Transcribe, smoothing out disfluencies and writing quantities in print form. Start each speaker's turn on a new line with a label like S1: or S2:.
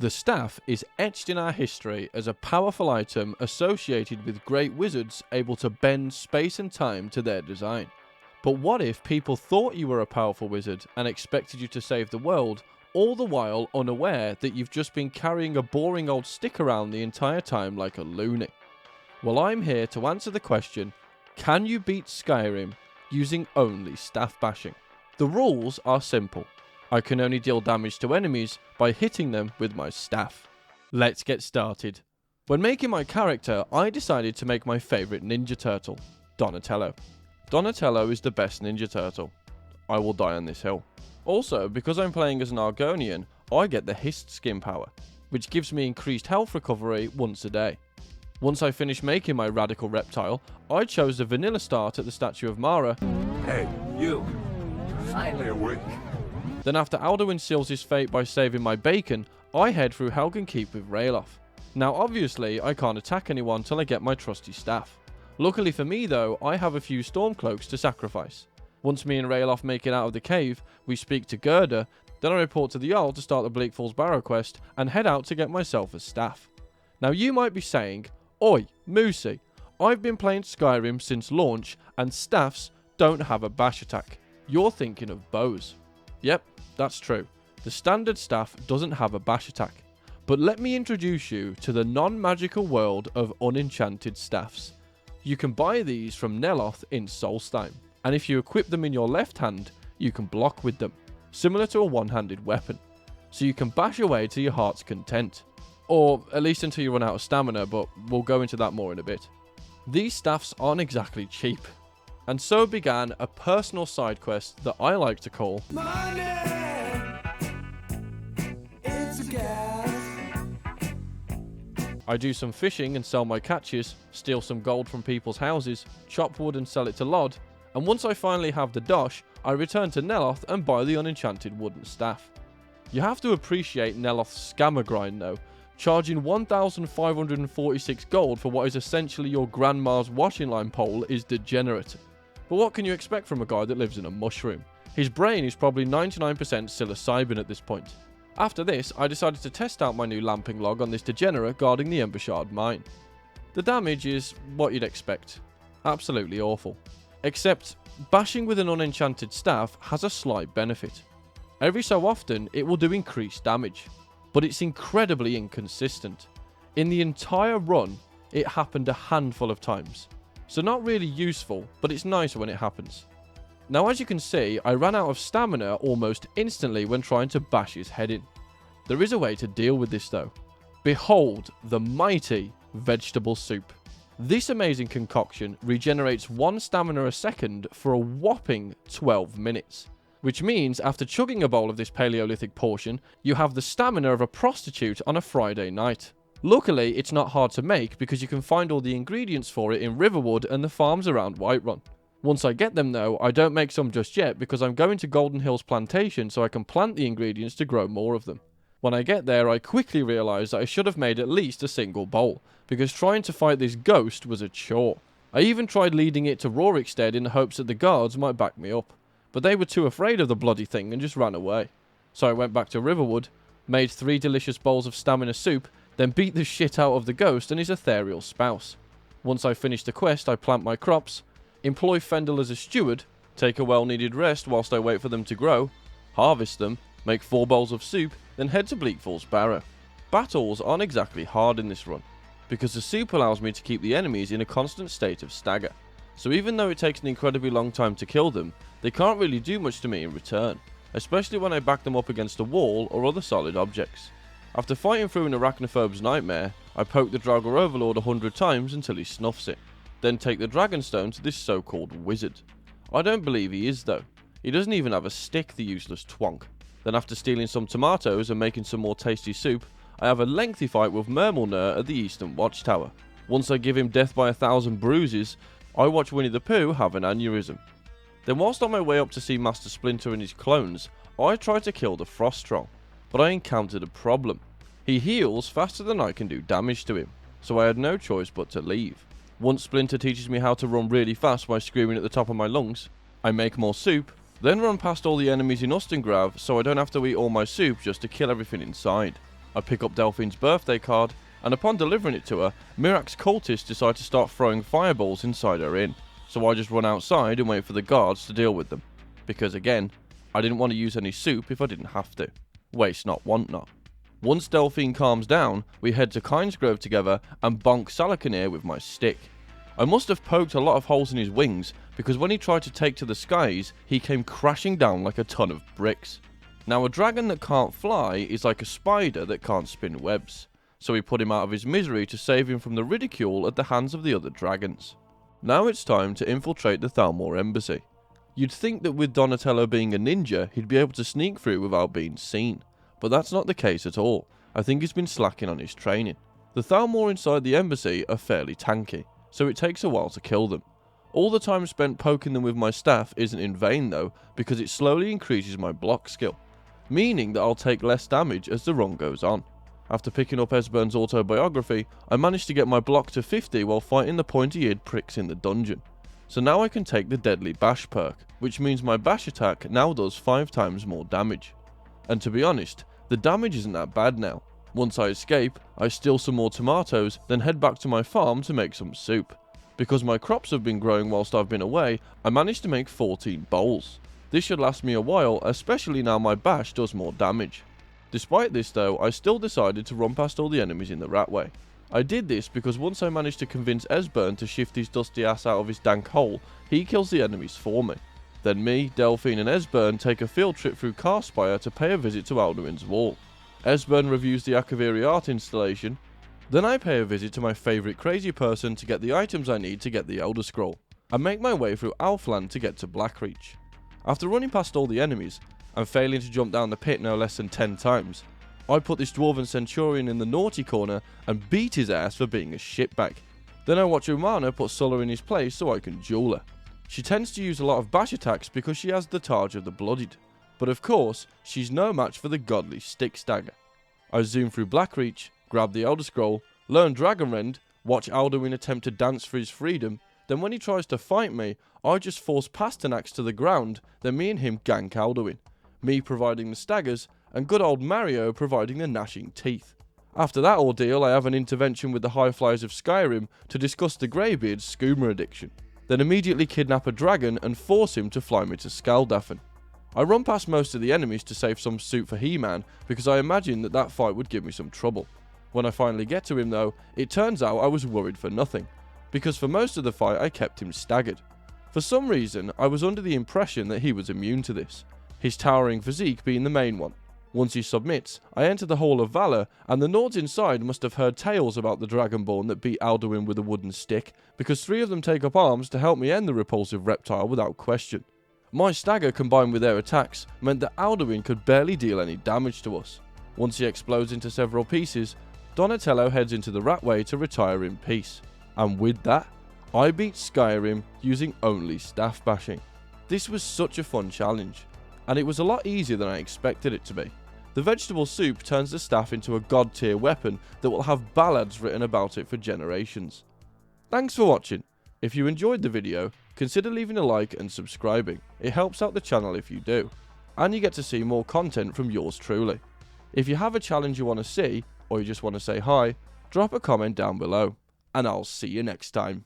S1: The staff is etched in our history as a powerful item associated with great wizards able to bend space and time to their design. But what if people thought you were a powerful wizard and expected you to save the world, all the while unaware that you've just been carrying a boring old stick around the entire time like a loony? Well, I'm here to answer the question, can you beat Skyrim using only staff bashing? The rules are simple. I can only deal damage to enemies by hitting them with my staff. Let's get started. When making my character, I decided to make my favourite ninja turtle, Donatello. Donatello is the best ninja turtle. I will die on this hill. Also, because I'm playing as an Argonian, I get the hist skin power, which gives me increased health recovery once a day. Once I finished making my radical reptile, I chose the vanilla start at the statue of Mara.
S2: Hey, you! Finally awake.
S1: Then after Alduin seals his fate by saving my bacon, I head through Helgen Keep with Ralof. Now obviously I can't attack anyone till I get my trusty staff. Luckily for me though, I have a few Stormcloaks to sacrifice. Once me and Ralof make it out of the cave, we speak to Gerda, then I report to the Jarl to start the Bleak Falls Barrow quest and head out to get myself a staff. Now you might be saying, Oi, Moosey, I've been playing Skyrim since launch and staffs don't have a bash attack. You're thinking of bows. Yep, that's true. The standard staff doesn't have a bash attack. But let me introduce you to the non-magical world of unenchanted staffs. You can buy these from Neloth in Solstheim, and if you equip them in your left hand, you can block with them, similar to a one-handed weapon. So you can bash away to your heart's content. Or at least until you run out of stamina, but we'll go into that more in a bit. These staffs aren't exactly cheap. And so began a personal side quest that I like to call Money! It's a gas. I do some fishing and sell my catches, steal some gold from people's houses, chop wood and sell it to Lod, and once I finally have the dosh, I return to Neloth and buy the unenchanted wooden staff. You have to appreciate Neloth's scammer grind though, charging 1,546 gold for what is essentially your grandma's washing line pole is degenerate. But what can you expect from a guy that lives in a mushroom? His brain is probably 99% psilocybin at this point. After this, I decided to test out my new lamping log on this degenerate guarding the Embershard mine. The damage is what you'd expect. Absolutely awful. Except, bashing with an unenchanted staff has a slight benefit. Every so often, it will do increased damage. But it's incredibly inconsistent. In the entire run, it happened a handful of times. So not really useful, but it's nice when it happens. Now as you can see, I ran out of stamina almost instantly when trying to bash his head in. There is a way to deal with this though. Behold the mighty vegetable soup. This amazing concoction regenerates 1 stamina a second for a whopping 12 minutes. Which means after chugging a bowl of this Paleolithic portion, you have the stamina of a prostitute on a Friday night. Luckily, it's not hard to make because you can find all the ingredients for it in Riverwood and the farms around Whiterun. Once I get them though, I don't make some just yet because I'm going to Golden Hills Plantation so I can plant the ingredients to grow more of them. When I get there, I quickly realise that I should have made at least a single bowl, because trying to fight this ghost was a chore. I even tried leading it to Rorikstead in the hopes that the guards might back me up, but they were too afraid of the bloody thing and just ran away. So I went back to Riverwood, made 3 delicious bowls of stamina soup, then beat the shit out of the ghost and his ethereal spouse. Once I finish the quest, I plant my crops, employ Fendel as a steward, take a well-needed rest whilst I wait for them to grow, harvest them, make 4 bowls of soup, then head to Bleak Falls Barrow. Battles aren't exactly hard in this run, because the soup allows me to keep the enemies in a constant state of stagger. So even though it takes an incredibly long time to kill them, they can't really do much to me in return, especially when I back them up against a wall or other solid objects. After fighting through an arachnophobe's nightmare, I poke the Draugr Overlord 100 times until he snuffs it, then take the Dragonstone to this so-called wizard. I don't believe he is though. He doesn't even have a stick, the useless twonk. Then after stealing some tomatoes and making some more tasty soup, I have a lengthy fight with Mermulnir at the Eastern Watchtower. Once I give him death by 1,000 bruises, I watch Winnie the Pooh have an aneurysm. Then whilst on my way up to see Master Splinter and his clones, I try to kill the Frost Troll, but I encountered a problem. He heals faster than I can do damage to him, so I had no choice but to leave. Once Splinter teaches me how to run really fast by screaming at the top of my lungs, I make more soup, then run past all the enemies in Ustengrav so I don't have to eat all my soup just to kill everything inside. I pick up Delphine's birthday card, and upon delivering it to her, Mirak's cultists decide to start throwing fireballs inside her inn. So I just run outside and wait for the guards to deal with them. Because again, I didn't want to use any soup if I didn't have to. Waste not, want not. Once Delphine calms down, we head to Kynesgrove together and bonk Salakanir with my stick. I must have poked a lot of holes in his wings, because when he tried to take to the skies, he came crashing down like a ton of bricks. Now a dragon that can't fly is like a spider that can't spin webs, so we put him out of his misery to save him from the ridicule at the hands of the other dragons. Now it's time to infiltrate the Thalmor embassy. You'd think that with Donatello being a ninja, he'd be able to sneak through without being seen, but that's not the case at all. I think he's been slacking on his training. The Thalmor inside the embassy are fairly tanky, so it takes a while to kill them. All the time spent poking them with my staff isn't in vain though, because it slowly increases my block skill, meaning that I'll take less damage as the run goes on. After picking up Esbern's autobiography, I managed to get my block to 50 while fighting the pointy-eared pricks in the dungeon. So now I can take the deadly bash perk, which means my bash attack now does 5 times more damage. And to be honest, the damage isn't that bad now. Once I escape, I steal some more tomatoes, then head back to my farm to make some soup. Because my crops have been growing whilst I've been away, I managed to make 14 bowls. This should last me a while, especially now my bash does more damage. Despite this though, I still decided to run past all the enemies in the Ratway. I did this because once I managed to convince Esbern to shift his dusty ass out of his dank hole, he kills the enemies for me. Then me, Delphine and Esbern take a field trip through Carspire to pay a visit to Alduin's Wall. Esbern reviews the Akaviri art installation. Then I pay a visit to my favourite crazy person to get the items I need to get the Elder Scroll, and make my way through Alfland to get to Blackreach. After running past all the enemies, and failing to jump down the pit no less than 10 times, I put this dwarven centurion in the naughty corner and beat his ass for being a shitbag. Then I watch Umana put Sulla in his place so I can duel her. She tends to use a lot of bash attacks because she has the Targe of the Blooded, but of course, she's no match for the godly Styx dagger. I zoom through Blackreach, grab the Elder Scroll, learn Dragonrend, watch Alduin attempt to dance for his freedom, then when he tries to fight me, I just force Pasternax to the ground, then me and him gank Alduin, me providing the staggers, and good old Mario providing the gnashing teeth. After that ordeal, I have an intervention with the High Flyers of Skyrim to discuss the Greybeard's skooma addiction, then immediately kidnap a dragon and force him to fly me to Skaldafn. I run past most of the enemies to save some soup for He-Man because I imagined that fight would give me some trouble. When I finally get to him though, it turns out I was worried for nothing, because for most of the fight I kept him staggered. For some reason, I was under the impression that he was immune to this, his towering physique being the main one. Once he submits, I enter the Hall of Valor, and the Nords inside must have heard tales about the Dragonborn that beat Alduin with a wooden stick, because 3 of them take up arms to help me end the repulsive reptile without question. My stagger combined with their attacks meant that Alduin could barely deal any damage to us. Once he explodes into several pieces, Donatello heads into the Ratway to retire in peace. And with that, I beat Skyrim using only staff bashing. This was such a fun challenge, and it was a lot easier than I expected it to be. The vegetable soup turns the staff into a god tier weapon that will have ballads written about it for generations. Thanks for watching. If you enjoyed the video, consider leaving a like and subscribing. It helps out the channel if you do, and you get to see more content from yours truly. If you have a challenge you want to see, or you just want to say hi, drop a comment down below, and I'll see you next time.